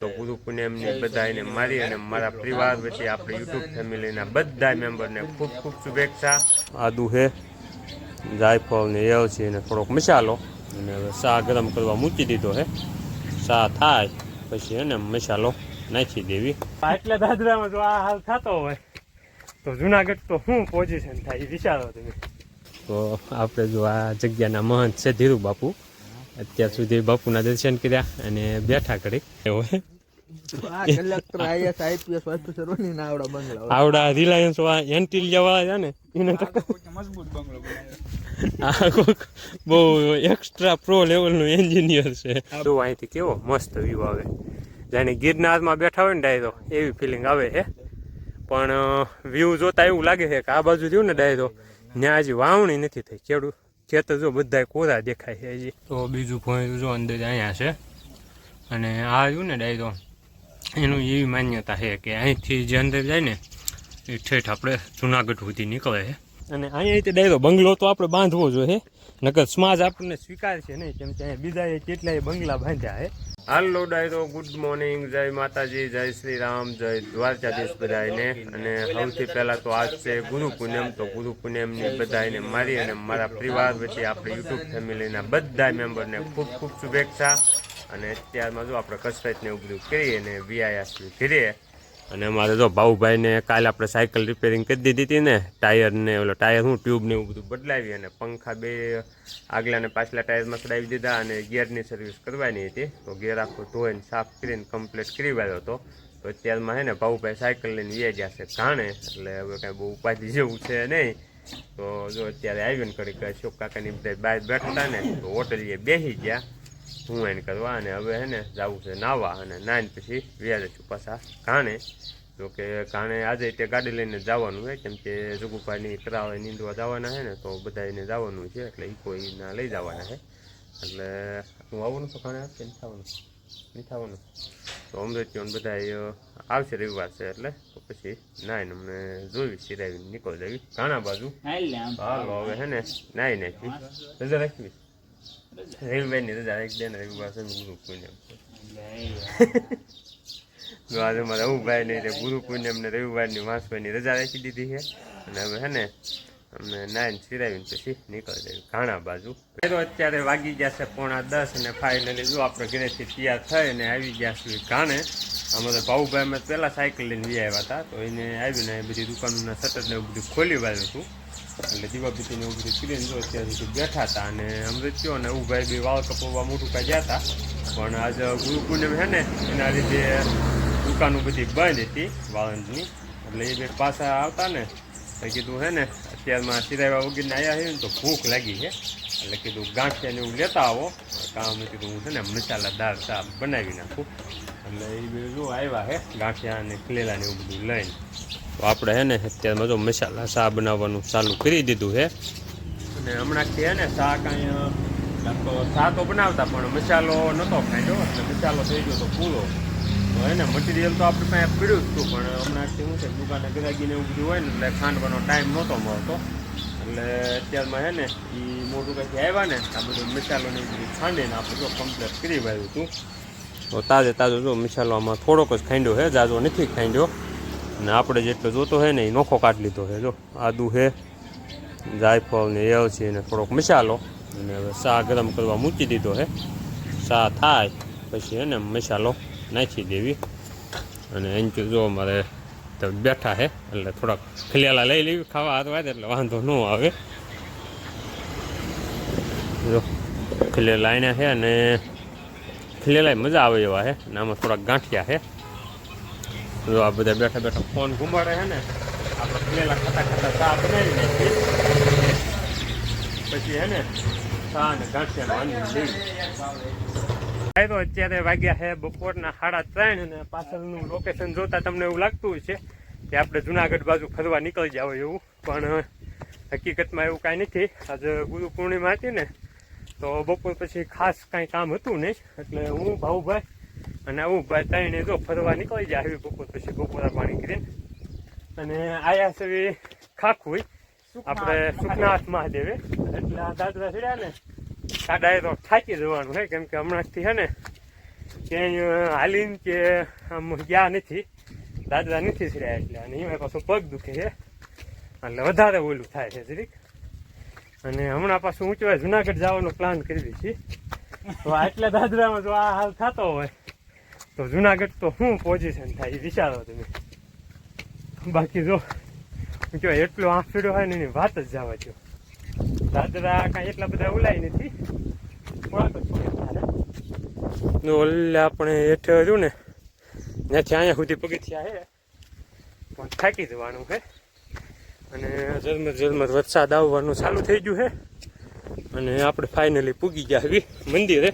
તો ગુરુ પૂનમની બધાને મારી અને મારા પરિવાર વચ્ચે આપણે યુટ્યુબ ફેમિલીના બધા મેમ્બરને ખૂબ ખૂબ શુભેચ્છા. આદુ હે, જાયફળ ને એલચી અને થોડોક મસાલો, અને હવે ચા ગરમ કરવા મૂકી દીધો હે. ચા થાય પછી એને મસાલો નાખી દેવી. આટલા દાદરામાં જો આ હાલ થતો હોય તો જુનાગઢ તો શું પોઝિશન થાય એ વિચારો તમે. તો આપણે જો આ જગ્યાના મહંત છે ધીરુ બાપુ, અત્યાર સુધી બાપુના દર્શન કર્યા અને બેઠા કરી એવું આવડા રિલાયન્સ એન્ટિલિયા વાળા છે ને એને બહુ એક્સ્ટ્રા પ્રો લેવલનું એન્જિનિયર છે. તો અહીંથી કેવો મસ્ત વ્યૂ આવે, જાણે ગિરનારમાં બેઠા હોય ને ડાયરો એવી ફિલિંગ આવે છે. પણ વ્યૂ જોતા એવું લાગે છે કે આ બાજુ રહ્યું ને ડાયરો ત્યાં હજી વાવણી નથી થઈ. ખેતર જો બધા કોરા દેખાય છે હજી. તો બીજું પોઈન્ટ જો અંદર અહીંયા છે, અને આ રહ્યું ને ડાયરો એનું એવી માન્યતા છે કે અહીંથી જે અંદર જાય ને એ ઠેઠ આપણે જુનાગઢ સુધી નીકળે છે. અને અહીંયાથી ડાયરો બંગલો તો આપણે બાંધવો જોઈએ, નકર સમાજ આપણને સ્વીકારશે નહીં, કેમ કે અહીંયા બીજા કેટલાય બંગલા બાંધ્યા છે. હાલો ડાયરો, ગુડ મોર્નિંગ, જય માતાજી, જય શ્રી રામ, જય દ્વારકાધીશ બધાને. અને સૌથી પહેલાં તો આજ છે ગુરુ પૂનમ, તો ગુરુ પૂનમની બધાને મારી અને મારા પરિવાર વચ્ચે આપણે યુટ્યુબ ફેમિલીના બધા મેમ્બરને ખૂબ ખૂબ શુભેચ્છા. અને અત્યારમાં જો આપણે કસરત ને એવું બધું કરીએ અને વ્યાયામ કરીએ. અને અમારે જો ભાઉભાઈને કાલે આપણે સાયકલ રિપેરિંગ કરી દીધી હતી ને, ટાયરને ઓલો ટાયર હું ટ્યુબને એવું બધું બદલાવી અને પંખા બે આગલા ને પાછલા ટાયરમાં ચડાવી દીધા અને ગિયરની સર્વિસ કરવાની હતી. તો ગિયર આખો ધોઈને સાફ કરીને કમ્પ્લીટ કરી વાળ્યો હતો. તો અત્યારમાં હે ને ભાઉભાઈ સાયકલ લઈને વ્યા ગયા છે ઘાણે, એટલે હવે કાંઈ બહુ ઉપાધિ જેવું છે નહીં. તો જો અત્યારે આવીને કરી અશોક કાકાની બધા બહાર બેઠતા ને તો હોટલીએ બેસી ગયા હું એને કરવા. અને હવે હે ને જવું છે નાવા, અને નાઈને પછી વ્યાજે છું પાછા ઘાણે. જો કે ઘાણે આજે તે ગાડી લઈને જવાનું છે, કેમ કે જગુભાઈની કરાવે નીંદવા જવાના છે ને, તો બધા એને જવાનું છે, એટલે ઇકોના લઈ જવાના છે. એટલે હું આવવાનું તો ઘાણે આવશે નહીં થવાનું નહીં થવાનું. તો અમૃત્યોને બધા આવશે રવિવાર છે, એટલે તો પછી નાઈને અમને જોઈ સિરાવીને નીકળી જવી ઘાણા બાજુ. હાલો હવે હે ને નાઈ નાખી રજા રાખવી, રવિવારની રજા એક દે ને રવિવાર છે ગુરુ પૂનમ. જો આજે મારા રઘુભાઈ ને ગુરુ પૂનમ ને રવિવારની વાંસભાઈની રજા રાખી દીધી છે. અને હવે હે ને અમને નાઈને સિરાવીને પછી નીકળી જાય ઘાણા બાજુ. અત્યારે વાગી ગયા છે 9:30 અને ફાઇનલી જો આપણે ઘરેથી તૈયાર થઈને આવી ગયા છીએ ઘાણે. અમારે ભાઉભાઈ અમે પહેલાં સાયકલ લઈને વી આવ્યા હતા, તો એને આવીને બધી દુકાનોના સતત ને એવું બધું ખોલી વાળ્યું હતું, એટલે દીવાબત્તીને એવું બધું કરીને જો અત્યારે સુધી બેઠા હતા. અને અમૃત્યો અને ઉભાઈ બી વાળ કપવા મોટું કાંઈ ગયા હતા, પણ આજે ગુરુ પૂનમ છે ને એના લીધે દુકાનો બધી બંધ હતી વાળંદની, એટલે એ બે પાછા આવતા ને તો કીધું હે ને અત્યારમાં સિરાવા વગીરને આવ્યા છે ને તો ભૂખ લાગી છે, એટલે કીધું ગાંઠિયાને એવું લેતા આવો કામ. કીધું હું છે ને મસાલાદાર ચા બનાવી નાખું, એટલે એ બે જો આવ્યા છે ગાંઠિયા અને ખલેલા ને એવું બધું લઈને. તો આપણે હે ને અત્યારમાં જો મસાલા ચા બનાવવાનું ચાલુ કરી દીધું છે. અને હમણાંથી હે ને ચા કાંઈ તો ચા તો બનાવતા પણ મસાલો નહોતો ખાંડ્યો, એટલે મસાલો થઈ ગયો તો પૂરો. તો હે ને મટીરિયલ તો આપણે પાસે પીડ્યું જ હતું, પણ હમણાંથી શું છે દુકાને ગરાગીને એવું બધું હોય ને એટલે ખાંડવાનો ટાઈમ નહોતો મળતો. એટલે અત્યારમાં હે ને એ મોટું કંઈથી આવ્યા ને આ બધું મસાલો ને એવું બધું ખાંડીને આપણે જો કમ્પ્લીટ કરી વાળ્યું હતું. તો તાજે તાજો જો મસાલો આમાં થોડોક જ ખાંડ્યો છે, જાજો નથી ખાંડ્યો. અને આપણે જેટલો જોતો હોય ને એ નોખો કાઢી લીધો છે. જો આદુ છે, જાયફળ ને એલચી ને થોડોક મસાલો, અને હવે ચા ગરમ કરવા મૂકી દીધો છે. ચા થાય પછી એને મસાલો નાખી દેવી. અને અહીં જો અમારે તો બેઠા છે, એટલે થોડાક ખલેલા લઈ લેવી ખાવા હાથવા, એટલે વાંધો ન આવે. જો ખલેલા અહીંયા છે, અને ખલેલા મજા આવે એવા છે, અને આમાં થોડાક ગાંઠિયા છે. જો આ બધા બેઠા બેઠા ફોન ઘુમાડે છે ને, આપણે ખલેલા ખાતા ખાતા ચા બનાવી નાખીએ, પછી હે ને ચા ને ગાંઠિયાનો આનંદ લેવી. તો અત્યારે વાગ્યા છે બપોરના 3:30, અને પાછળનું લોકેશન જોતા તમને એવું લાગતું હોય છે કે આપણે જુનાગઢ બાજુ ફરવા નીકળી જાવ એવું, પણ હકીકતમાં એવું કાંઈ નથી. આજે ગુરુ પૂર્ણિમા હતી ને, તો બપોર પછી ખાસ કાંઈ કામ હતું નહીં, એટલે હું ભાઉભાઈ અને ભાઈ ત્રણે જો ફરવા નીકળી જાય આવી બપોર પછી બપોરા પાણી કરીને. અને આયા છે ખાખુઈ આપણે સુખનાથ મહાદેવે, એટલે આ દાદરા ચડ્યા ને સાડા તો થાકી જવાનું છે, કેમ કે હમણાંથી છે ને ક્યાંય હાલીને કે આમ ગયા નથી, દાદરા નથી રહ્યા એટલે, અને એમાં પાછું પગ દુખે છે એટલે વધારે ઓલું થાય છે જરીક. અને હમણાં પાછું ઊંચવાય જુનાગઢ જવાનો પ્લાન કરી છીએ. તો આટલા દાદરામાં જો આ હાલ થતો હોય તો જુનાગઢ તો શું પોઝિશન થાય એ વિચારો તમે. બાકી જો શું કહેવાય એટલો આંફેડો હોય ને એની વાત જ જવા દો. દાદરા કાંઈ એટલા બધા ઓલાય નથી, ઓલે આપણે હેઠે રહ્યું ને ત્યાંથી અહીંયા સુધી પગથિયા છે પણ થાકી જવાનું છે. અને ઝરમર વરસાદ આવવાનું ચાલુ થઈ ગયું છે અને આપણે ફાઇનલી પૂગી ગયા આવી મંદિરે.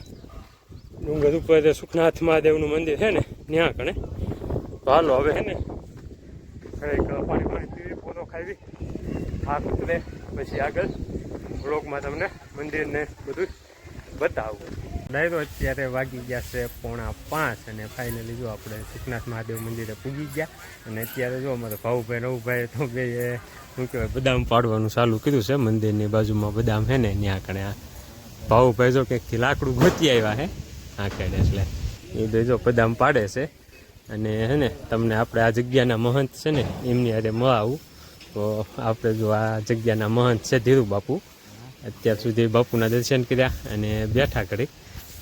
ડુંગર ઉપર સુખનાથ મહાદેવનું મંદિર છે ને ત્યાં કણે. તો હાલો હવે છે ને પાણી પીવી, પોતો ખાવી, થાક ઉતરે પછી આગળ બ્લોગમાં તમને મંદિરને બધું બતાવું. ડાયરો અત્યારે વાગી ગયા છે 4:45 અને ફાઇનલી જો આપણે સુખનાથ મહાદેવ મંદિરે પૂગી ગયા. અને અત્યારે જો અમારે ભાઉભાઈ રવુભાઈ તો બે શું કહેવાય બદામ પાડવાનું ચાલુ કર્યું છે મંદિરની બાજુમાં. બદામ છે ને ત્યાં કણે આ ભાઉભાઈ જો કંઈકથી લાકડું ગોતી આવ્યા છે આ કાઢે એટલે એ તો જો બદામ પાડે છે. અને હે ને તમને આપણે આ જગ્યાના મહંત છે ને એમની હારે મળાવું. તો આપણે જો આ જગ્યાના મહંત છે ધીરુ બાપુ. અત્યાર સુધી બાપુના દર્શન કર્યા અને બેઠા કરી.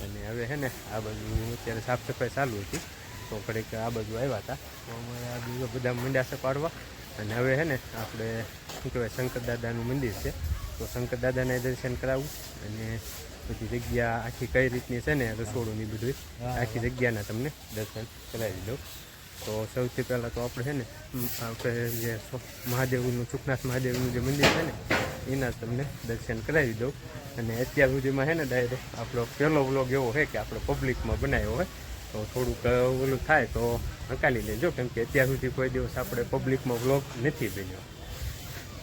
અને હવે છે ને આ બાજુ અત્યારે સાફ સફાઈ ચાલુ હતી તો ઘડીક આ બાજુ આવ્યા હતા. તો અમારે આ બીજો બધા મંડ્યા છે પાડવા. અને હવે છે ને આપણે શું કહેવાય શંકર દાદાનું મંદિર છે તો શંકર દાદાને દર્શન કરાવવું. અને બધી જગ્યા આખી કઈ રીતની છે ને રસોડુંની બધું આખી જગ્યાના તમને દર્શન કરાવી દઉં. તો સૌથી પહેલાં તો આપણે છે ને આપણે જે મહાદેવનું સુખનાથ મહાદેવનું જે મંદિર છે ને એના તમને દર્શન કરાવી દઉં. અને અત્યાર સુધીમાં છે ને ડાયરેક્ટ આપણો પહેલો વ્લોગ એવો છે કે આપણે પબ્લિકમાં બનાવ્યો હોય તો થોડુંક ઓલું થાય તો હકાલી લેજો, કેમ કે અત્યાર સુધી કોઈ દિવસ આપણે પબ્લિકમાં વ્લોગ નથી બન્યો.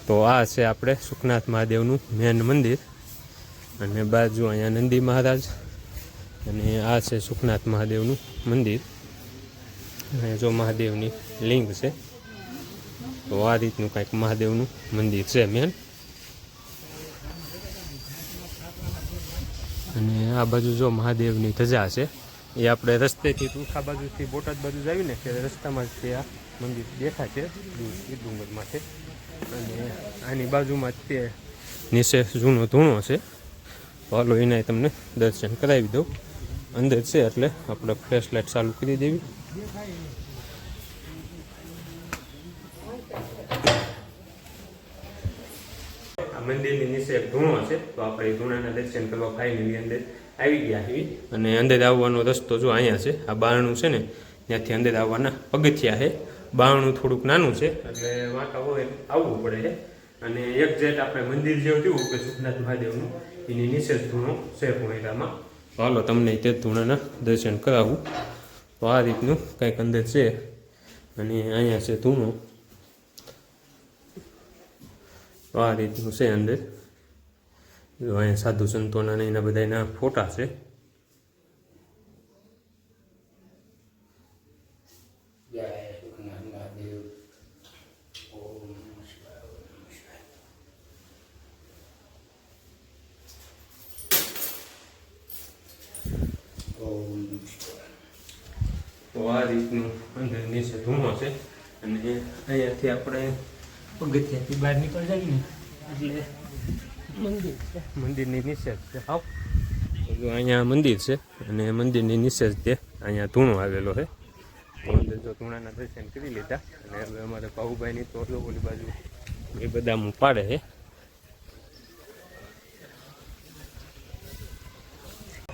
તો આ છે આપણે સુખનાથ મહાદેવનું મેન મંદિર. અને બાજુ અહીંયા નંદી મહારાજ અને આ છે સુખનાથ મહાદેવનું મંદિર. અને જો મહાદેવની લિંગ છે. તો આ રીતનું કંઈક મહાદેવનું મંદિર છે મેન. અને આ બાજુ જો મહાદેવની ધજા છે એ આપણે રસ્તેથી ટૂંકા બાજુથી બોટાદ બાજુ જાવી ને ત્યારે રસ્તામાં જ તે આ મંદિર દેખાય છે ડુંગરમાંથી. અને આની બાજુમાં જ તે નીચે જૂનો ધૂણો છે. તો હાલો એના તમને દર્શન કરાવી દઉં. અંદર છે એટલે આપણે ફ્લેશ લાઇટ ચાલુ કરી દેવી. આ મંદિરની નીચે એક ધૂણો છે તો આપણે એ ધૂણાના દર્શન કરવા ફાઇનલી અંદર આવી ગયા છીએ. અને અંદર આવવાનો રસ્તો જો અહીંયા છે. આ બારણું છે ને ત્યાંથી અંદર આવવાના પગથિયા છે. બારણું થોડુંક નાનું છે એટલે વાંકા હોય આવવું પડે છે. અને એક જેટ આપણે મંદિર જેવું થયું કે સુખનાથ મહાદેવનું એની નીચે જ ધૂણો છે ભૂમિકામાં. તો હાલો તમને તે ધૂણાના દર્શન કરાવું. તો આ રીતનું કંઈક અંદર છે. અને અહીંયા છે ધૂણો. તો આ રીતનું છે અંદર. જો અહીંયા સાધુ સંતોના ને એના બધા એના ફોટા છે. તો આ રીતનું અંદર નીચે ધૂણો છે. અને અહીંયાથી આપણે પગથિયાથી બહાર નીકળી જઈએ ને એટલે મંદિર છે. મંદિરની નીચે જ છે. આવ જો અહીંયા મંદિર છે અને મંદિરની નીચે જ તે અહીંયા ધૂણો આવેલો છે. તો અંદર જો ધૂણાના દર્શન કરી લીધા. અને હવે અમારે ભાઉભાઈની તો ઓલી બાજુ એ બદામ પાડે છે.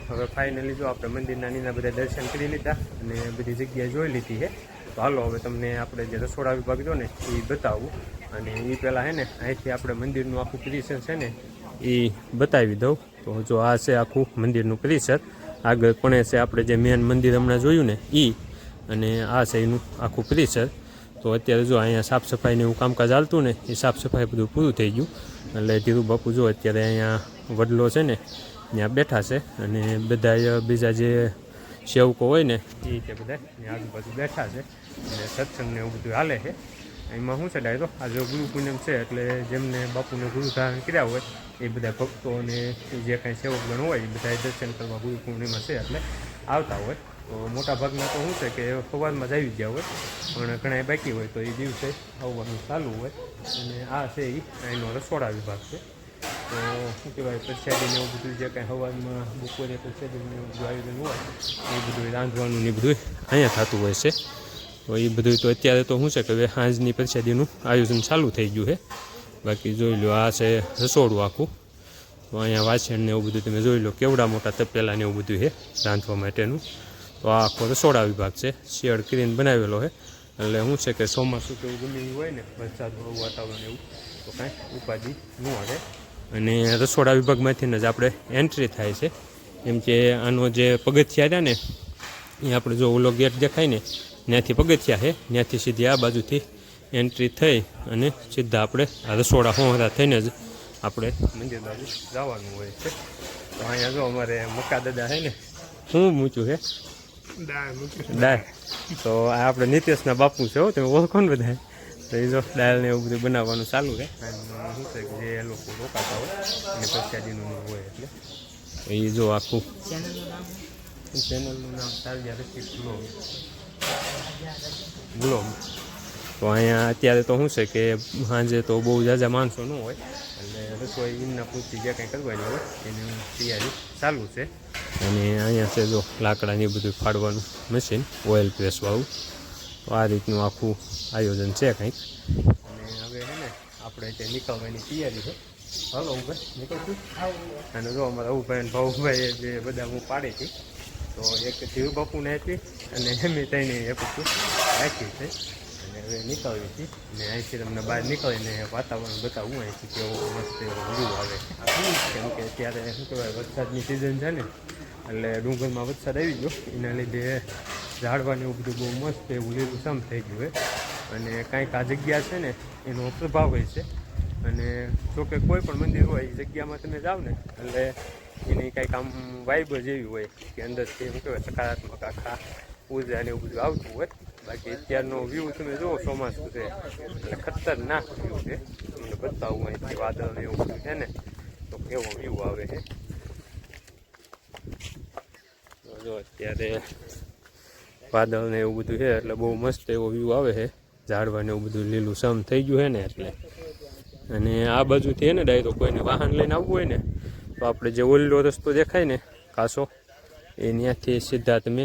હવે ફાઇનલી જો આપણે મંદિરના નીના બધા દર્શન કરી લીધા અને બધી જગ્યાએ જોઈ લીધી છે. તો હાલો હવે તમને આપણે જે રસોડા વિભાગ જો ને એ બતાવું. અને એ પહેલાં છે ને અહીંથી આપણે મંદિરનું આખું પરિસર છે ને એ બતાવી દઉં. તો જો આ છે આખું મંદિરનું પરિસર. આગળ પણ છે આપણે જે મેન મંદિર હમણાં જોયું ને એ. અને આ છે એનું આખું પરિસર. તો અત્યારે જો અહીંયા સાફ સફાઈને એવું કામકાજ ચાલતું ને એ સાફ સફાઈ બધું પૂરું થઈ ગયું. એટલે ધીરુ બાપુ જો અત્યારે અહીંયા વડલો છે ને ત્યાં બેઠા છે. અને બધા બીજા જે સેવકો હોય ને એ તે બધા આજુબાજુ બેઠા છે. અને સત્સંગને એવું બધું હાલે છે. એમાં શું છે ડાયરો આજે ગુરુ પૂનમ છે એટલે જેમને બાપુને ગુરુ ધારણ કર્યા હોય એ બધા ભક્તો અને જે કાંઈ સેવકગણ હોય એ બધા દર્શન કરવા ગુરુ પૂર્ણિમા છે એટલે આવતા હોય. તો મોટા ભાગના તો શું છે કે સવારમાં જ આવી ગયા હોય, પણ ઘણા બાકી હોય તો એ દિવસે આવવાનું ચાલુ હોય. અને આ છે એ એનો રસોડા વિભાગ છે. તો શું કહેવાય, પ્રસાદીને એવું બધું જે કાંઈ સવારમાં બપોરે પ્રસાદીને એવું બધું આયોજન હોય એ બધું રાંધવાનું ને બધું અહીંયા થતું હોય છે. તો એ બધું તો અત્યારે તો શું છે કે હવે સાંજની પ્રસાદીનું આયોજન ચાલુ થઈ ગયું છે. બાકી જોઈ લો આ છે રસોડું આખું. તો અહીંયા વાસણ ને એવું બધું તમે જોઈ લો, કેવડા મોટા તપેલા ને એવું બધું છે રાંધવા માટેનું. તો આ આખો રસોડા વિભાગ છે, શેડ કરીને બનાવેલો છે. એટલે શું છે કે ચોમાસું કે એવું ગમે હોય ને, વરસાદ વાતાવરણ એવું, તો કાંઈ ઉપાધિ ન આવે. અને રસોડા વિભાગમાંથી જ આપણે એન્ટ્રી થાય છે. એમ કે આનો જે પગથિયા રહ્યા ને એ આપણે જો ઓલો ગેટ દેખાય ને ત્યાંથી પગથિયા છે, ત્યાંથી સીધી આ બાજુથી એન્ટ્રી થઈ અને સીધા આપણે આ રસોડા હોંહરા થઈને જ આપણે મંદિર બાજુ જવાનું હોય છે. તો અહીંયા જો અમારે મક્કા દાદા છે ને, શું મૂક્યું છે દાળ. તો આ આપણે નીતેશના બાપુ છે, તમે ઓળખો ને બધા. તો એ જો દાળ ને એવું બધું બનાવવાનું ચાલુ છે. શું છે કે જે લોકો રોકાતા હોય અને પ્રસાદીનું હોય એટલે એ જો આખું ચેનલનું નામ તારજા રસિક બ્લોગ. તો અહીંયા અત્યારે તો શું છે કે સાંજે તો બહુ ઝાઝા માણસો ન હોય એટલે રસોઈ એમના પૂરતી જે કંઈ કરવાની હોય એની તૈયારી ચાલુ છે. અને અહીંયા છે જો લાકડાની બધું ફાડવાનું મશીન, ઓઇલ પ્રેસવાળું. તો આ રીતનું આખું આયોજન છે કંઈક. અને હવે છે ને આપણે ત્યાં નીકળવાની તૈયારી છે. હાલો ભાઈ નીકળશું. અને જો અમારા અવુભાઈ અને ભાઉભાઈ જે બધા હું પાડી હતી, તો એક ધીરુ બાપુને આપી અને એમ થઈને આપી રાખી છે. અને હવે નીકળવી હતી અને અહીંથી તમને બહાર નીકળીને વાતાવરણ બતાવવું અહીંથી કેવો મસ્ત એવો વ્યૂ આવે. કેમ કે અત્યારે શું કહેવાય, વરસાદની સિઝન છે ને, એટલે ડુંગરમાં વરસાદ આવી ગયો, એના લીધે ઝાડવાનું એવું બધું બહુ મસ્ત એવું લીલુંછમ થઈ ગયું હોય. અને કાંઈક આ જગ્યા છે ને એનો પ્રભાવ હોય છે. અને જોકે કોઈ પણ મંદિર હોય એ જગ્યામાં તમે જાઓ ને એટલે એની કાંઈક આમ વાઇબ જ એવી હોય કે અંદરથી શું કહેવાય સકારાત્મક આખા ઉર્જા ને એવું બધું આવતું હોય. બાકી અત્યારનો વ્યૂ તમે જુઓ, ચોમાસું છે એટલે ખતરનાક વ્યૂ છે. તમને બતાવું અહીંથી વાદળ ને એવું બધું છે ને, તો કેવો વ્યૂ આવે છે. જો અત્યારે વાદળ ને એવું બધું છે એટલે બહુ મસ્ત એવો વ્યૂ આવે છે. ઝાડવાને એવું બધું લીલુંછમ થઈ ગયું છે ને એટલે. અને આ બાજુથી ને ડાયરો કોઈને વાહન લઈને આવવું હોય ને તો આપણે જે ઓલીલો રસ્તો દેખાય ને કાસો, એ ત્યાંથી સીધા તમે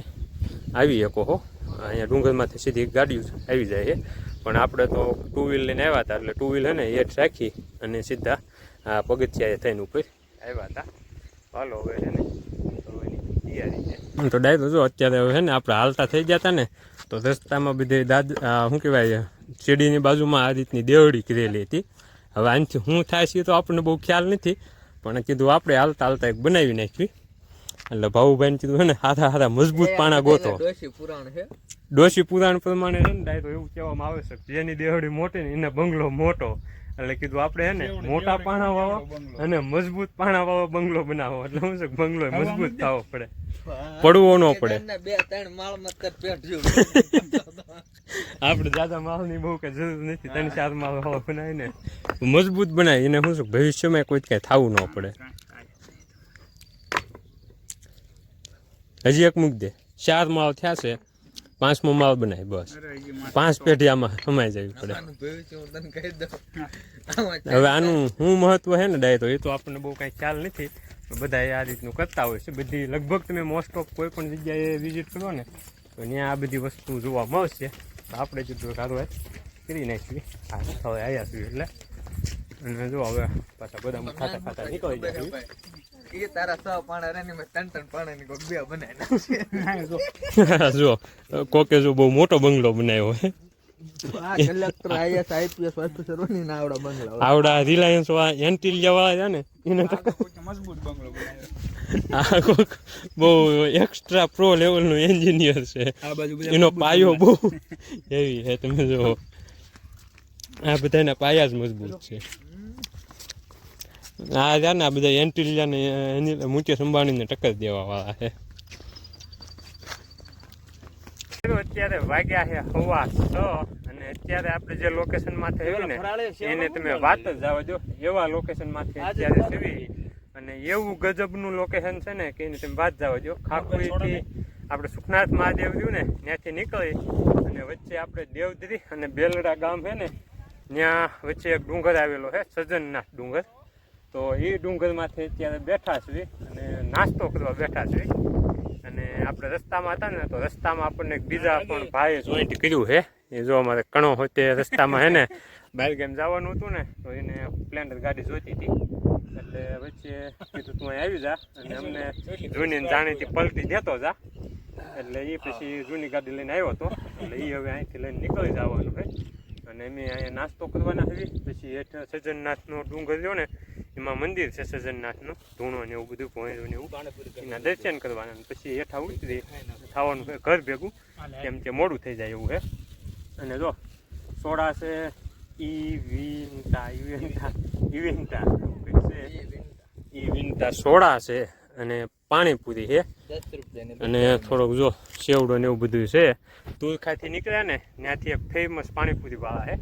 આવી શકો હો. અહીંયા ડુંગરમાંથી સીધી ગાડીઓ આવી જાય છે. પણ આપણે તો ટુ વ્હીલ લઈને આવ્યા હતા એટલે ટુ વ્હીલ છે ને હેઠ રાખી અને સીધા આ પગથિયાએ થઈને ઉપર આવ્યા હતા. હાલો હવે છે ને તો એની તૈયારી છે. તો ડાયરો જો અત્યારે હવે છે ને આપણે હાલતા થઈ ગયા હતા ને, તો રસ્તામાં બધે શું કહેવાય, સીડીની બાજુમાં આ રીતની દેવડી કરેલી હતી. હવે આનાથી શું થાય છે તો આપણને બહુ ખ્યાલ નથી, પણ કીધું આપણે હાલતા હાલતા એક બનાવી નાખવી. એટલે ભાઉભાઈને કીધું છે ને હાથા હાથા મજબૂત પાણા ગોતો. ડોશી પુરાણ પ્રમાણે છે ને ડાયરો એવું કહેવામાં આવે છે કે જેની દેવડી મોટી ને એને બંગલો મોટો. એટલે કીધું આપણે છે ને મોટા પાણા વાળો અને મજબૂત પાણા વાળો બંગલો બનાવો. એટલે શું છે બંગલો મજબૂત થવો પડે, પડવો ન પડે. આપણે દાદા માલની બહુ કઈ જરૂર નથી, 3-4 માળ વાળો બનાવીને મજબૂત બનાવી એને શું છે ભવિષ્યમાં કોઈ કઈ થવું ન પડે. હજી એક મૂક દે, 4 માળ થયા છે, 5મો માળ બનાવી બસ. 5 પેઢી આમાં સમાઈ જવી પડે. હવે આનું શું મહત્વ છે ને ડાય, તો એ તો આપણને બહુ કાંઈ ખ્યાલ નથી. બધા આ રીતનું કરતા હોય છે. બધી લગભગ તમે મોસ્ટ ઓફ કોઈ પણ જગ્યાએ વિઝિટ કરો ને તો ત્યાં આ બધી વસ્તુ જોવા મળશે. તો આપણે જ કારોબાર કરી નાખીએ. હા હવે આવ્યા છીએ એટલે. અને જો હવે પાછા બધા ખાતા ખાતા નીકળી જાય. એ તારા 100 પાણા રેની મેં 3 પાણાની કોક બે બનાવી જો કોકે જો બહુ મોટો બંગલો બનાવ્યો હે. આ કલેક્ટર આઈએસ આઈપીએસ ઓફિસર ની ના આવડા બંગલા, આવડા રિલાયન્સ વાળા એન્ટિલિયા વાળા છે ને એને મજબૂત બંગલો બનાવ્યો. આ કોક બહુ એક્સ્ટ્રા પ્રો લેવલ નો એન્જિનિયર છે. આ બાજુ એનો પાયો બહુ હેવી છે. તમે જો આ બધાના પાયા જ મજબૂત છે. આ છે ને આ બધા એન્ટિલિયા ને મુકેશ અંબાણીને ટક્કર દેવા વાળા છે. અત્યારે વાગ્યા છે 6:15 અને અત્યારે આપણે જે લોકેશન માંથી આવ્યું ને એને તમે વાત જ જવા દો. એવા લોકેશન માંથી અત્યારે સેવી અને એવું ગજબનું લોકેશન છે ને કે એને તમે વાત જવા દો. ખાખુરીથી આપણે સુખનાથ મહાદેવ રહ્યું ને ત્યાંથી નીકળી અને વચ્ચે આપણે દેવદરી અને બેલડા ગામ છે ને ત્યાં વચ્ચે એક ડુંગર આવેલો છે, સજ્જનનાથ ડુંગર. તો એ ડુંગરમાંથી અત્યારે બેઠા છીએ અને નાસ્તો કરવા બેઠા છીએ. અને આપણે રસ્તામાં હતા ને તો રસ્તામાં આપણને બીજા પણ ભાઈએ જોઈન્ટ કર્યું છે. એ જો અમારે કણો હોય તે રસ્તામાં છે ને બહાર ગામ જવાનું હતું ને તો એને સ્પ્લેન્ડર ગાડી જોઈતી હતી. એટલે વચ્ચે કીધું તું અહીં આવી જા અને અમને જૂની જાણીતી પલટી દેતો જા. એટલે એ પછી જૂની ગાડી લઈને આવ્યો હતો. એટલે એ હવે અહીંથી લઈને નીકળી જવાનું છે. અને અમે અહીંયા નાસ્તો કરવાના હતી. પછી હેઠળ સજ્જનનાથનો ડુંગર રહ્યો ને એમાં મંદિર છે સજ્જનનાથનું, ધૂણો ને એવું બધું ભોંયરું ને એવું, એના દર્શન કરવાના. પછી હેઠા ઉતરી થવાનું છે ઘર ભેગું, કેમ કે મોડું થઈ જાય એવું છે. અને જો સોડા છે ઇવેન્ટા સોડા છે અને પાણીપુરી છે અને થોડોક જો સેવડો ને એવું બધું છે. તુલખાથી નીકળ્યા ને ત્યાંથી એક ફેમસ પાણીપુરી વાળા છે,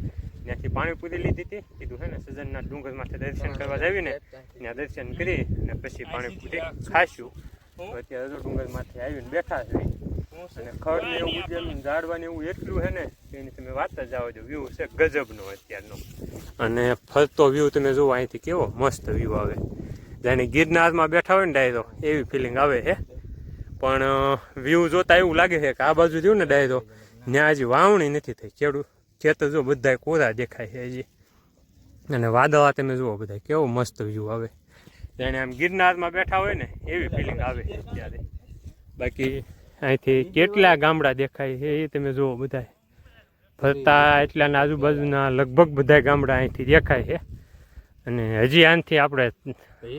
ત્યાંથી પાણીપુરી લીધી હતી. કીધું છે ને સજ્જનનાથ ડુંગરમાંથી દર્શન કરવા જાવીને ત્યાં દર્શન કરી અને પછી પાણીપુરી ખાઈશું. અત્યારે તો ડુંગરમાંથી આવીને બેઠા છે અને ખડ ને એવું બધું ઝાડવાનું એવું એટલું છે ને એની તમે વાત જ આવવા દો. વ્યૂ છે ગજબનો અત્યારનો. અને ફરતો વ્યૂ તમે જુઓ અહીંથી કેવો મસ્ત વ્યૂ આવે, જાણે ગિરનારમાં બેઠા હોય ને ડાયરો એવી ફિલિંગ આવે છે. પણ વ્યૂ જોતા એવું લાગે છે કે આ બાજુ રહ્યું ને ડાયરો ત્યાં હજી વાવણી નથી થઈ. ખેતર જો બધા કોરા દેખાય છે હજી. અને વાદળા તમે જુઓ બધા કેવો મસ્ત વ્યૂ આવે, જાણે આમ ગિરનારમાં બેઠા હોય ને એવી ફિલિંગ આવે છે અત્યારે. બાકી અહીંથી કેટલા ગામડા દેખાય છે એ તમે જુઓ બધા ફરતા એટલાના આજુબાજુના લગભગ બધા ગામડા અહીંથી દેખાય છે. અને હજી આનાથી આપણે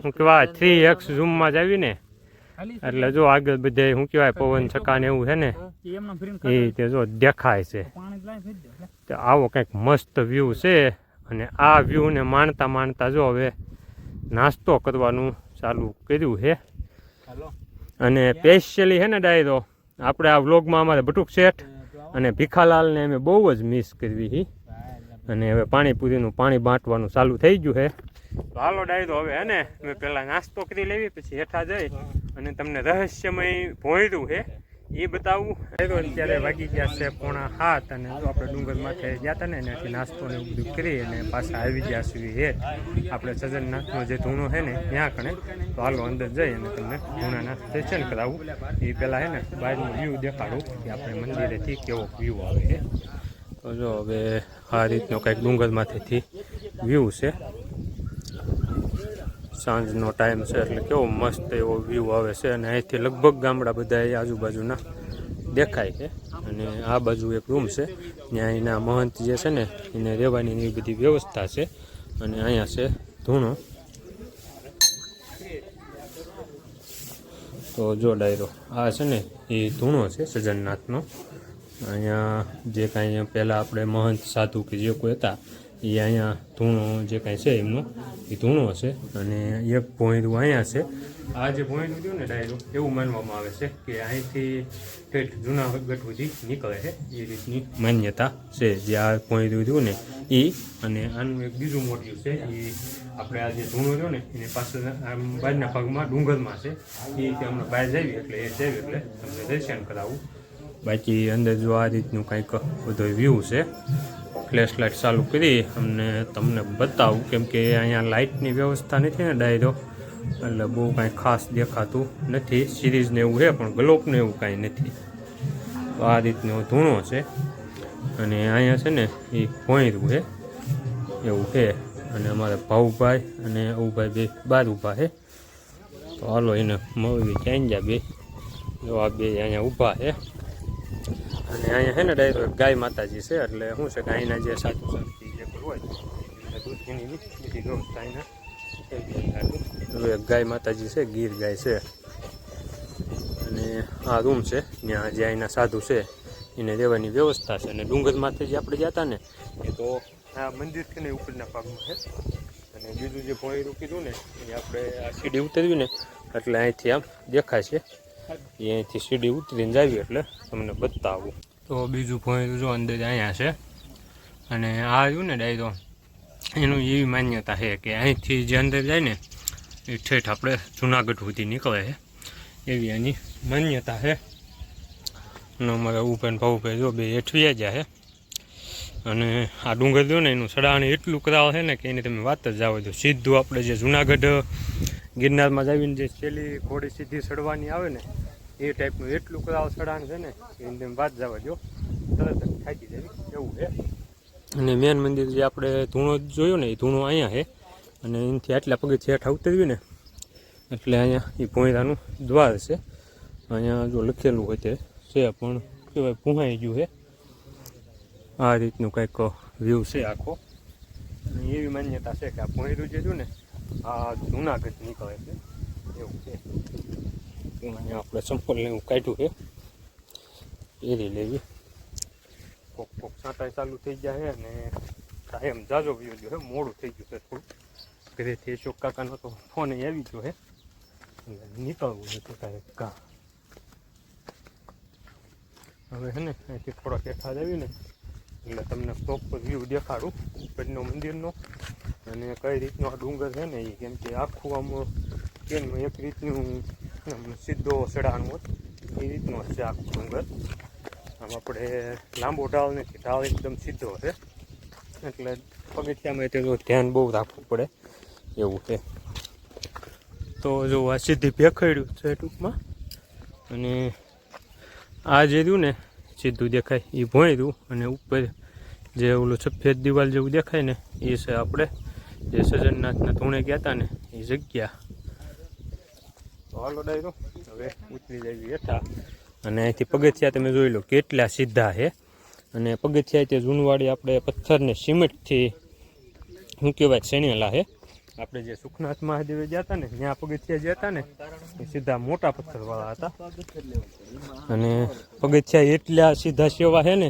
શું કહેવાય 3x ઝૂમમાં જ આવીને એટલે જો આગળ બધે શું કહેવાય પવન છકાને એવું છે ને એ તે જો દેખાય છે. તો આવો કંઈક મસ્ત વ્યૂ છે. અને આ વ્યૂને માણતા માણતા જો હવે નાસ્તો કરવાનું ચાલુ કર્યું છે. અને સ્પેશિયલી છે ને ડાયરો આપણે આ વ્લોગમાં અમારે બટુક શેઠ અને ભીખાલાલને અમે બહુ જ મિસ કરવી છે. અને હવે પાણીપુરીનું પાણી બાંટવાનું ચાલુ થઈ ગયું છે. તો હાલો ડાયરો હવે હે ને મેં પહેલાં નાસ્તો કરી લેવી, પછી હેઠા જઈ અને તમને રહસ્યમય ભોંયરું છે એ બતાવું. અત્યારે વાગી ગયા છે 6:45 અને જો આપણે ડુંગર માથે ગયા હતા ને ત્યાંથી નાસ્તો ને એવું બધું કરી અને પાછા આવી ગયા સુધી છે આપણે સજ્જનનાથનો જે ધૂણો છે ને ત્યાં કણે. તો હાલો અંદર જઈ અને તમને ધૂણાના દર્શન કરાવું. એ પહેલાં છે ને બહારનું વ્યૂ દેખાડું કે આપણે મંદિરેથી કેવો વ્યૂ આવે છે. તો જો હવે આ રીતનો કંઈક ડુંગરમાંથી વ્યૂ છે. સાંજનો ટાઈમ છે એટલે કેવો મસ્ત એવો વ્યૂ આવે છે. અને અહીંથી લગભગ ગામડા બધા આજુબાજુના દેખાય છે. અને આ બાજુ એક રૂમ છે, ત્યાં એના મહંત જે છે ને એને રહેવાની એવી બધી વ્યવસ્થા છે. અને અહીંયા છે ધૂણો. તો જો ડાયરો આ છે ને એ ધૂણો છે સજ્જનનાથનો. અહીંયા જે કાંઈ પહેલાં આપણે મહંત સાધુ કે જે કોઈ હતા એ અહીંયા ધૂણો જે કાંઈ છે એમનો એ ધૂણો છે. અને એક ભોંયરું અહીંયા છે. આ જે ભોંયરું થયું ને ડાયરો એવું માનવામાં આવે છે કે અહીંથી ઠેઠ જૂનાગઢ સુધી નીકળે છે એ રીતની માન્યતા છે. જે આ ભોંયરું થયું ને એ. અને આનું એક બીજું મોટિવ છે એ આપણે આ જે ધૂણો રહ્યો ને એની પાછળ આમ બહારના ભાગમાં ડુંગરમાં છે. એ રીતે અમે બહાર જઈએ એટલે એ જઈએ એટલે તમને દર્શન કરાવું. બાકી અંદર જો આ રીતનું કંઈક બધો વ્યૂ છે. ફ્લેશ લાઇટ ચાલુ કરી અમને તમને બતાવું, કેમ કે અહીંયા લાઇટની વ્યવસ્થા નથી ને ડાયરો એટલે બહુ કાંઈ ખાસ દેખાતું નથી. સિરીઝને એવું છે પણ ગ્લોબને એવું કાંઈ નથી. તો આ રીતનો ધૂણો છે. અને અહીંયા છે ને એ ભોંયરું છે એવું છે. અને અમારે ભાઉભાઈ અને અવુભાઈ બે બહાર ઊભા છે. તો હાલો એને મળવી ક્યાં ગયા બે. જો આ બે અહીંયા ઊભા છે. અને અહીંયા છે ને ડાયરો ગાય માતાજી છે. એટલે શું છે કે અહીંના જે સાધુ સંત જે હોય દૂધની બધી વ્યવસ્થા અહીંના ગાય માતાજી છે, ગીર ગાય છે. અને આ રૂમ છે ત્યાં જે અહીંના સાધુ છે એને રહેવાની વ્યવસ્થા છે. અને ડુંગરમાંથી જે આપણે ગયા હતા ને એ તો આ મંદિરથી ને ઉપરના ભાગમાં છે. અને બીજું જે ભોંયરું કીધું ને એ આપણે આ સીડી ઉતરવી ને એટલે અહીંથી આમ દેખાય છે. એ અહીંથી સીડી ઉતરીને જાવી એટલે તમને બતાવું. તો બીજું ભોંયરું જો અંદર અહીંયા છે. અને આ રહ્યું ને ડાયરો એનું એવી માન્યતા છે કે અહીંથી જે અંદર જાય ને એ ઠેઠ આપણે જૂનાગઢ સુધી નીકળે છે એવી એની માન્યતા છે. અને અમારા ઉભા ભાવભાઈ જો બે હેઠવી જાય અને આ ડુંગર જો ને એનું સડાણ એટલું કરાવ છે ને કે એની તમે વાત જ જાવ દો. સીધું આપણે જે જુનાગઢ ગિરનારમાં જાવીને જે છેલ્લી ઘોડી સીધી સડવાની આવે ને એ ટાઈપનું એટલું કરાવ સડાણ છે ને એની તમે વાત જવા દો, તરત જ થાકી જાય એવું છે. અને મેન મંદિર જે આપણે ધૂણો જોયો ને એ ધૂણો અહીંયા છે અને એનાથી આટલા પગથિયા હેઠ ઉતર્યું ને એટલે અહીંયા એ ભોંયરાનું દ્વાર છે. અહીંયા જો લખેલું હોય તે છે પણ કહેવાય ભૂહાઈ ગયું છે. આ રીતનું કંઈક વ્યૂ છે આખો. અને એવી માન્યતા છે કે આ ભોંયરું જે છે ને આ જુનાગઢ નીકળે છે એવું છે. અહીંયા આપણે સંપલને એવું કાઢ્યું છે પહેરી લેવી. કોક કોક સાંટાઈ ચાલુ થઈ જાય અને કાયમ જાજો વ્યૂ જો છે. મોડું થઈ ગયું છે થોડું. ઘરેથી અશોક કાકાનો તો ફોન આવી ગયો છે નીકળવું નથી કાંઈ કા. હવે છે ને અહીંથી થોડોક હેઠા જ આવી ને એટલે તમને પ્રોપર વ્યૂ દેખાડું ઉપરનો મંદિરનો અને કઈ રીતનો આ ડુંગર છે ને એ. કેમ કે આખું આમ કેમ એક રીતનું સીધો ચઢાણ હોય એ રીતનો છે આખું ડુંગર. આમ આપણે લાંબો ઢાળ નથી, ઢાળ એકદમ સીધો છે એટલે પગથિયામાં તે ધ્યાન બહુ રાખવું પડે એવું છે. તો જો આ સીધી ભેખડ્યું છે ટૂંકમાં. અને આ જે રહ્યું ને સીધું દેખાય એ ભોંયરું અને ઉપર જે ઓલું સફેદ દિવાલ જેવું દેખાય ને એ છે આપણે જે સજનનાથના ધૂણે ગયા હતા ને એ જગ્યા. તો હાલો ડાયરો હવે ઉતરી જાય હેઠા. અને અહીંથી પગથિયા તમે જોઈ લો કેટલા સીધા છે. અને પગથિયા તે જૂનવાડી આપણે પથ્થરને સિમેન્ટથી શું કહેવાય શેણેલા છે. આપણે જે સુખનાથ મહાદેવે ગયા હતા ને ત્યાં પગથિયા જે હતા ને એ સીધા મોટા પથ્થરવાળા હતા. અને પગથિયા એટલા સીધા સેવા છે ને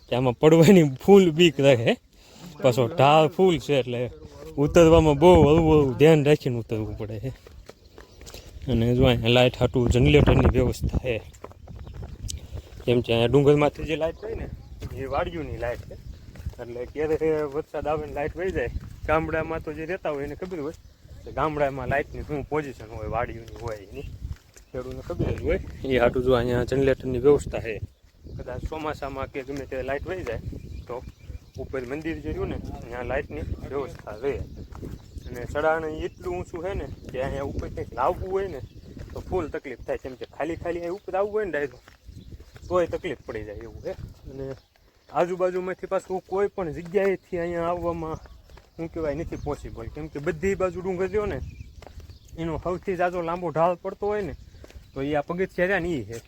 કે આમાં પડવાની ફૂલ બીક રહે. પાછો ઢાળ ફૂલ છે એટલે ઉતરવામાં બહુ હળવું ધ્યાન રાખીને ઉતરવું પડે છે. અને જો અહીંયા લાઇટ હાટું જનરેટરની વ્યવસ્થા છે. જેમ કે અહીંયા ડુંગરમાંથી જે લાઇટ હોય ને એ વાડિયુંની લાઇટ છે. એટલે ક્યારે વરસાદ આવે ને લાઇટ વહી જાય. ગામડામાં તો જે રહેતા હોય એને ખબર હોય કે ગામડામાં લાઇટની શું પોઝિશન હોય વાડિયુંની હોય એની ખેડૂતને ખબર જ હોય. એ હાટું જો અહીંયા જનરેટરની વ્યવસ્થા છે. કદાચ ચોમાસામાં કે ગમે ત્યારે લાઇટ વહી જાય તો ઉપર મંદિર જે રહ્યું ને ત્યાં લાઇટની વ્યવસ્થા રહે. અને સડાણ એટલું ઊંચું છે ને કે અહીંયા ઉપર કંઈક લાવવું હોય ને તો ફૂલ તકલીફ થાય. કેમ કે ખાલી અહીં ઉપર આવવું હોય ને ડાયરો તોય તકલીફ પડી જાય એવું છે. અને આજુબાજુમાંથી પાછું કોઈ પણ જગ્યાએથી અહીંયા આવવામાં શું કહેવાય નથી પોસિબલ. કેમ કે બધી બાજુ ડુંગર રહ્યો ને એનો સૌથી જાજો લાંબો ઢાળ પડતો હોય ને તો એ આ પગથિયા રહ્યા ને એ છે.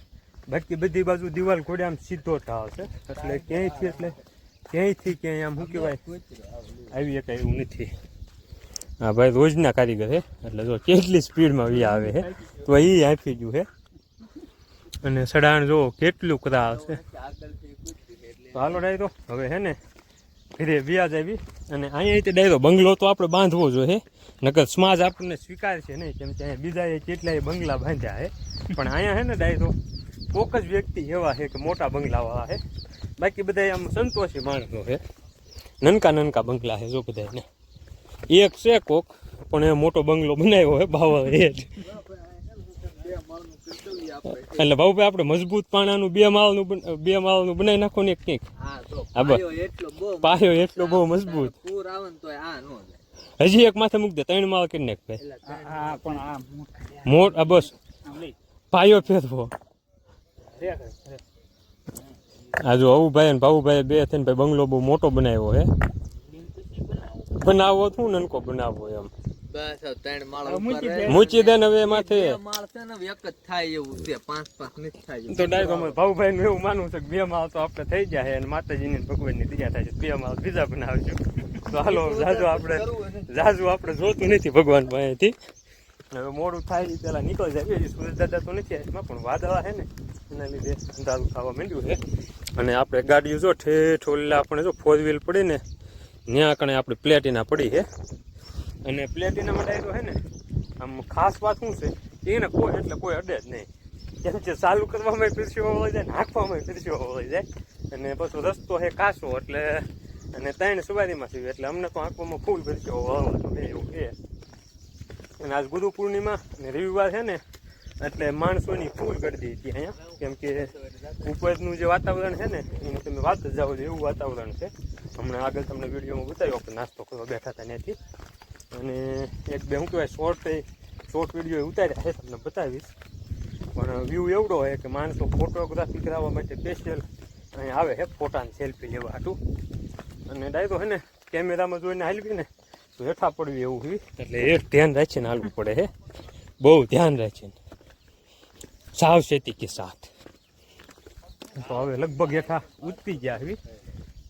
બાકી બધી બાજુ દિવાલ ઘોડે આમ સીધો ઢાળ છે એટલે ક્યાંયથી ક્યાંય આમ શું કહેવાય આવી શકાય એવું નથી. હા ભાઈ રોજના કારીગર છે એટલે જો કેટલી સ્પીડમાં વી આવે છે તો એ આપી ગયું છે. અને સડાણ જો કેટલું કરાવ છે. તો હાલો ડાયરો હવે હે ને ઘરે વ્યાજ આવી. અને અહીંયા ડાયરો બંગલો તો આપણે બાંધવો જોઈએ. નકર સમાજ આપણને સ્વીકાર છે નહીં. કેમ કે અહીંયા બીજા કેટલાય બંગલા બાંધ્યા છે પણ અહીંયા છે ને ડાયરો કોક જ વ્યક્તિ એવા છે કે મોટા બંગલાવાળા છે. બાકી બધા આમ સંતોષી માણસો છે. નનકા બંગલા છે જો બધાને. એક છે કોક પણ એ મોટો બંગલો બનાવ્યો હોય બાવા એ જ. એટલે ભાઈ આપણે મજબૂત પાણાનું બે માળનું બનાવી નાખો ને કંઈક. પાયો એટલો બહુ મજબૂત. હજી એક માથે મૂકી દે 3 માળ કરી નાખ ભાઈ. બસ પાયો ફેરવો. આ જો અવુભાઈ અને ભાવુભાઈ બે થઈને ભાઈ બંગલો બહુ મોટો બનાવ્યો છે. બનાવવો શું નનકો બનાવવો એમ મૂચી દે ને હવે માથે તો ડાયરેક્ટ ભાવુભાઈ નું એવું માનવું છે કે 2 માળ તો આપણે થઈ જાય અને માતાજીની ભગવાનની દયા થાય છે. 2 માળ બીજા બનાવજો. તો હાલો જાજુ આપણે જોતું નથી ભગવાન પાસેથી. હવે મોડું થાય પેલા નીકળી જાય. સુરજ દાદા તો નથી એમાં પણ વાદળા છે ને એના લીધે અંધારું થવા માંડ્યું છે. અને આપણે ગાડીઓ જો ઠેઠ ઓલા આપણે જો 4 વ્હીલ પડી ને ત્યાં કણે આપણી પ્લેટિના પડી છે. અને પ્લેટિનામાં ડાયરો છે ને આમ ખાસ વાત શું છે એને કોઈ અડે જ નહીં. કેમ કે ચાલુ કરવામાં પીરસીઓ વળી જાય, નાખવામાં પીરસીઓ વળી જાય. અને પછી રસ્તો છે કાચો એટલે અને 3 સવારીમાં સીવે એટલે અમને તો આંખવામાં ફૂલ પીરસીઓ વળવાનું એવું છે. અને આજ ગુરુ પૂર્ણિમા અને રવિવાર છે ને એટલે માણસોની ફૂલ ગરદી હતી અહીંયા. કેમ કે ઉપરનું જે વાતાવરણ છે ને એની તમે વાત જ જાઓ એવું વાતાવરણ છે. હમણાં આગળ તમને વિડીયોમાં બતાવ્યો આપણે નાસ્તો કરવા બેઠા હતા ત્યાંથી, અને એક બે શું કહેવાય શોર્ટ વિડીયો ઉતાર્યા છે, તમને બતાવીશ. પણ વ્યૂ એવડો હોય કે માણસો ફોટોગ્રાફી કરાવવા માટે સ્પેશિયલ અહીંયા આવે છે ફોટાની સેલ્ફી લેવા હાટું. અને ડાયરો છે ને કેમેરામાં જોઈને હાલવી ને તો હેઠા પડવી એવું હોય, એટલે એક ધ્યાન રાખીને હાલવું પડે છે, બહુ ધ્યાન રાખીને, સાવચેતી કે સાથ. તો હવે લગભગ હેઠા ઉતરી ગયા આવી,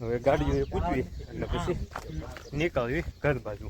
હવે ગાડીઓ પૂછવી એટલે પછી નીકળવી ઘર બાજુ.